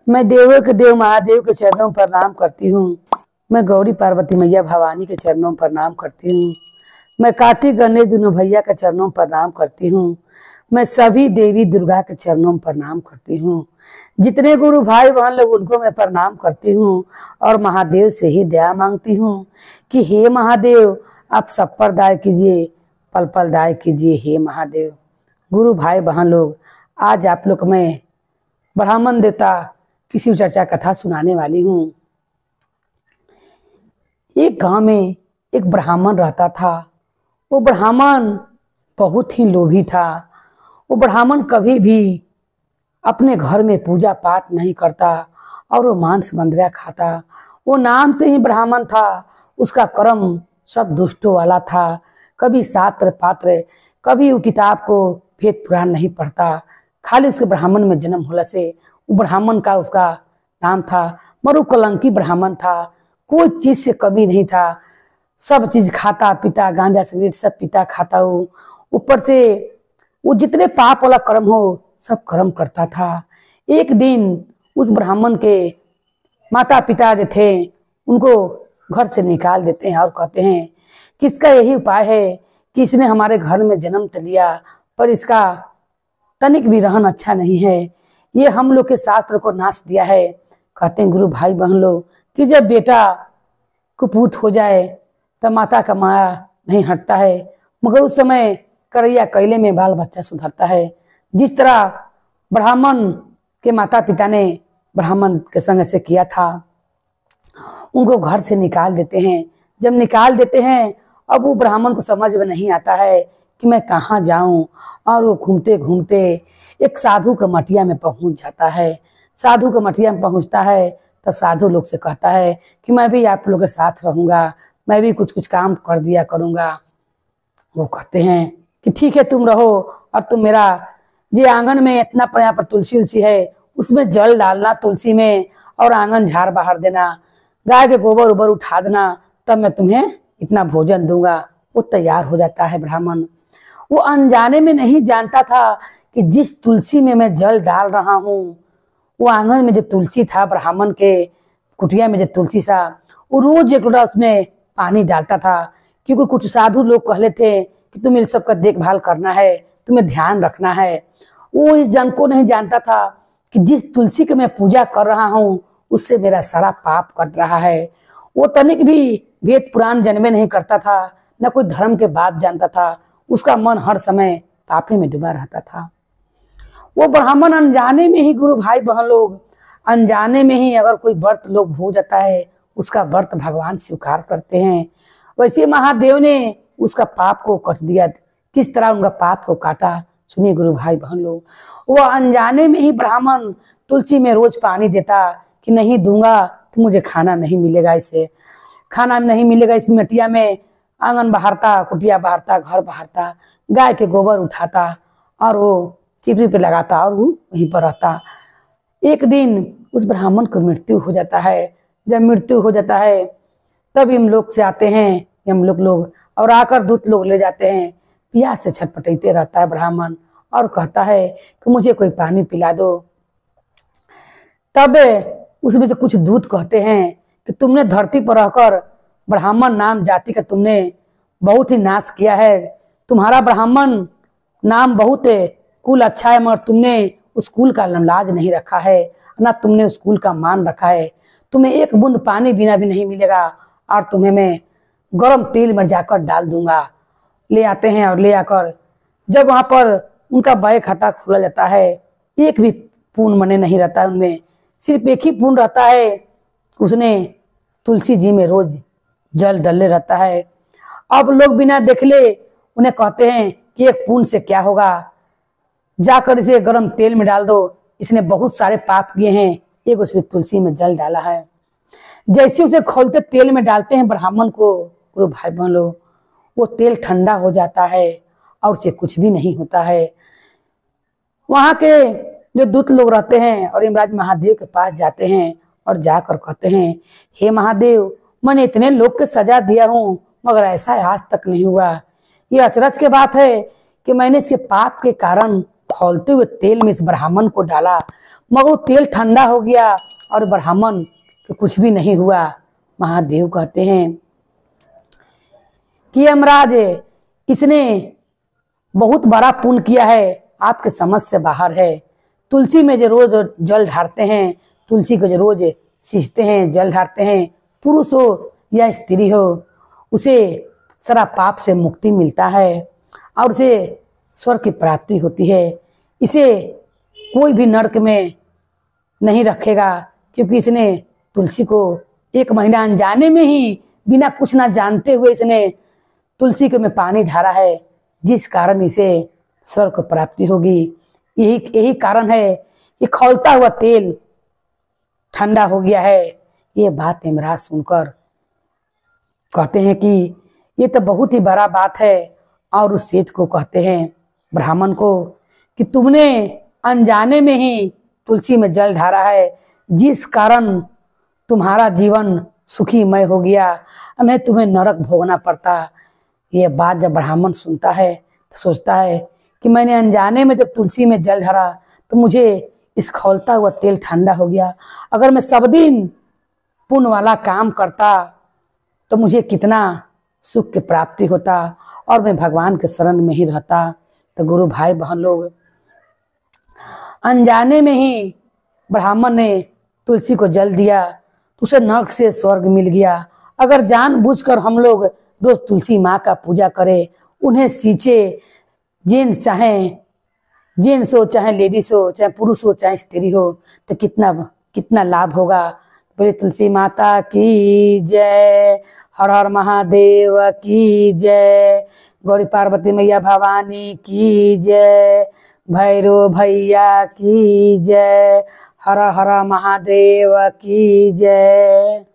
मैं देवों के देव महादेव के चरणों में प्रणाम करती हूँ। मैं गौरी पार्वती मैया भवानी के चरणों में प्रणाम करती हूँ। मैं कार्तिक गणेश दोनों भैया के चरणों में प्रणाम करती हूँ। मैं सभी देवी दुर्गा के चरणों में प्रणाम करती हूँ। जितने गुरु भाई बहन लोग उनको मैं प्रणाम करती हूँ और महादेव से ही दया मांगती हूँ कि हे महादेव आप सब पर दया कीजिए, पल पल दया कीजिए हे महादेव। गुरु भाई बहन लोग, आज आप लोग मैं ब्राह्मण देवता की शिव चर्चा कथा सुनाने वाली हूँ। एक गांव में एक ब्राह्मण रहता था। वो ब्राह्मण बहुत ही लोभी था। वो ब्राह्मण कभी भी अपने घर में पूजा पाठ नहीं करता और वो मांस मंदिरा खाता। वो नाम से ही ब्राह्मण था। उसका कर्म सब दुष्टों वाला था। कभी शास्त्र पात्र, कभी वो किताब को वेद पुराण नहीं पढ़ता। खाली उसके ब्राह्मण में जन्म होने से वो ब्राह्मण का उसका नाम था, मगर वो कलंकी ब्राह्मण था। कोई चीज से कमी नहीं था। सब चीज खाता पीता, गांजा सिगरेट सब पीता खाता। वो ऊपर से वो जितने पाप वाला कर्म हो सब कर्म करता था। एक दिन उस ब्राह्मण के माता पिता जो थे उनको घर से निकाल देते हैं और कहते हैं कि इसका यही उपाय है कि इसने हमारे घर में जन्म तो लिया पर इसका तनिक भी रहन अच्छा नहीं है। ये हम लोग के शास्त्र को नाश दिया है। कहते हैं गुरु भाई बहन लोग कि जब बेटा कुपूत हो जाए तब माता का माया नहीं हटता है, मगर उस समय करैया कैले में बाल बच्चा सुधरता है। जिस तरह ब्राह्मण के माता पिता ने ब्राह्मण के संग से किया था, उनको घर से निकाल देते हैं। जब निकाल देते हैं अब वो ब्राह्मण को समझ में नहीं आता है कि मैं कहाँ जाऊं, और वो घूमते घूमते एक साधु के मटिया में पहुंच जाता है। साधु के मटिया में पहुंचता है तब साधु लोग से कहता है कि मैं भी आप लोग के साथ रहूंगा, मैं भी कुछ कुछ काम कर दिया करूंगा। वो कहते हैं कि ठीक है तुम रहो, और तुम मेरा ये आंगन में इतना यहाँ पर तुलसी उलसी है उसमें जल डालना तुलसी में, और आंगन झाड़ बाहर देना, गाय के गोबर उबर उठा देना, तब मैं तुम्हें इतना भोजन दूंगा। वो तैयार हो जाता है ब्राह्मण। वो अनजाने में नहीं जानता था कि जिस तुलसी में मैं जल डाल रहा हूँ, वो आंगन में जो तुलसी था, ब्राह्मण के कुटिया में जो तुलसी था, वो रोज एक लोटा उसमें पानी डालता था। क्योंकि कुछ साधु लोग कहले थे कि तुम्हें इन सबका देखभाल करना है, तुम्हें ध्यान रखना है। वो इस जन को नहीं जानता था कि जिस तुलसी की मैं पूजा कर रहा हूँ उससे मेरा सारा पाप कट रहा है। वो तनिक भी वेद पुराण जन्मे नहीं करता था, न कोई धर्म के बात जानता था। उसका मन हर समय पापे में डूबा रहता था। वो ब्राह्मण अनजाने में ही, गुरु भाई बहन लोग, अनजाने में ही अगर कोई व्रत लोग हो जाता है उसका व्रत भगवान स्वीकार करते हैं। वैसे महादेव ने उसका पाप को कट दिया। किस तरह उनका पाप को काटा सुनिए गुरु भाई बहन लोग। वो अनजाने में ही ब्राह्मण तुलसी में रोज पानी देता कि नहीं दूंगा तो मुझे खाना नहीं मिलेगा, इसे खाना नहीं मिलेगा। इस मिट्टिया में आंगन बहारता, कुटिया बहारता, घर बहारता, गाय के गोबर उठाता और वो चिपरी पे लगाता और वो वहीं पर रहता। एक दिन उस ब्राह्मण को मृत्यु हो जाता है। जब मृत्यु हो जाता है तब यमलोक से आते हैं यमलोक लोग, और आकर दूत लोग ले जाते हैं। प्यास से छटपटाते रहता है ब्राह्मण और कहता है कि मुझे कोई पानी पिला दो। तब उसमें से कुछ दूत कहते हैं कि तुमने धरती पर रहकर ब्राह्मण नाम जाति का तुमने बहुत ही नाश किया है। तुम्हारा ब्राह्मण नाम बहुत कुल अच्छा है, मगर तुमने उस कुल का लाज नहीं रखा है, ना तुमने उस कुल का मान रखा है। तुम्हें एक बूंद पानी बिना भी नहीं मिलेगा, और तुम्हें मैं गरम तेल में जाकर डाल दूंगा। ले आते हैं और ले आकर जब वहां पर उनका बय खाता खुला जाता है, एक भी पुण्य मने नहीं रहता है उनमें, सिर्फ एक ही पुण्य रहता है। उसने तुलसी जी में रोज जल डले रहता है। अब लोग बिना देखले उन्हें कहते हैं कि एक पुण्य से क्या होगा, जाकर इसे गरम तेल में डाल दो, इसने बहुत सारे पाप किए हैं, एक सिर्फ तुलसी में जल डाला है। जैसे उसे खोलते तेल में डालते हैं ब्राह्मण को, गुरु भाई बहन लोग, वो तेल ठंडा हो जाता है और उसे कुछ भी नहीं होता है। वहां के जो दूत लोग रहते हैं और यमराज महादेव के पास जाते हैं और जाकर कहते हैं हे महादेव, मैंने इतने लोग के सजा दिया हूँ मगर ऐसा आज तक नहीं हुआ। ये अचरज की बात है कि मैंने इसके पाप के कारण खौलते हुए तेल में इस ब्राह्मण को डाला, मगर वो तेल ठंडा हो गया और ब्राह्मण को कुछ भी नहीं हुआ। महादेव कहते हैं कि यमराज, इसने बहुत बड़ा पुण्य किया है, आपके समझ से बाहर है। तुलसी में जो रोज जल ढारते हैं, तुलसी को जो रोज सींचते हैं, जल ढारते हैं, पुरुष हो या स्त्री हो, उसे सारा पाप से मुक्ति मिलता है और उसे स्वर्ग की प्राप्ति होती है। इसे कोई भी नरक में नहीं रखेगा, क्योंकि इसने तुलसी को 1 महीना अनजाने में ही, बिना कुछ ना जानते हुए इसने तुलसी के में पानी ढारा है, जिस कारण इसे स्वर्ग को प्राप्ति होगी। यही कारण है कि खौलता हुआ तेल ठंडा हो गया है। ये बात यमराज सुनकर कहते हैं कि ये तो बहुत ही बड़ा बात है, और उस सेठ को कहते हैं, ब्राह्मण को, कि तुमने अनजाने में ही तुलसी में जल ढारा है, जिस कारण तुम्हारा जीवन सुखीमय हो गया, नहीं तुम्हें नरक भोगना पड़ता। ये बात जब ब्राह्मण सुनता है तो सोचता है कि मैंने अनजाने में जब तुलसी में जल ढारा तो मुझे इस खौलता हुआ तेल ठंडा हो गया। अगर मैं सब दिन पुण्य वाला काम करता तो मुझे कितना सुख की प्राप्ति होता, और मैं भगवान के शरण में ही रहता। तो गुरु भाई बहन लोग, अनजाने में ही ब्राह्मण ने तुलसी को जल दिया तो उसे नरक से स्वर्ग मिल गया। अगर जानबूझकर हम लोग रोज तुलसी माँ का पूजा करें, उन्हें सींचे, जेंट्स हो चाहे लेडीज हो, चाहे पुरुष हो चाहे स्त्री हो, तो कितना लाभ होगा। बोले तुलसी माता की जय, हर हर महादेव की जय, गौरी पार्वती मैया भवानी की जय, भैरव भैया की जय, हर हर महादेव की जय।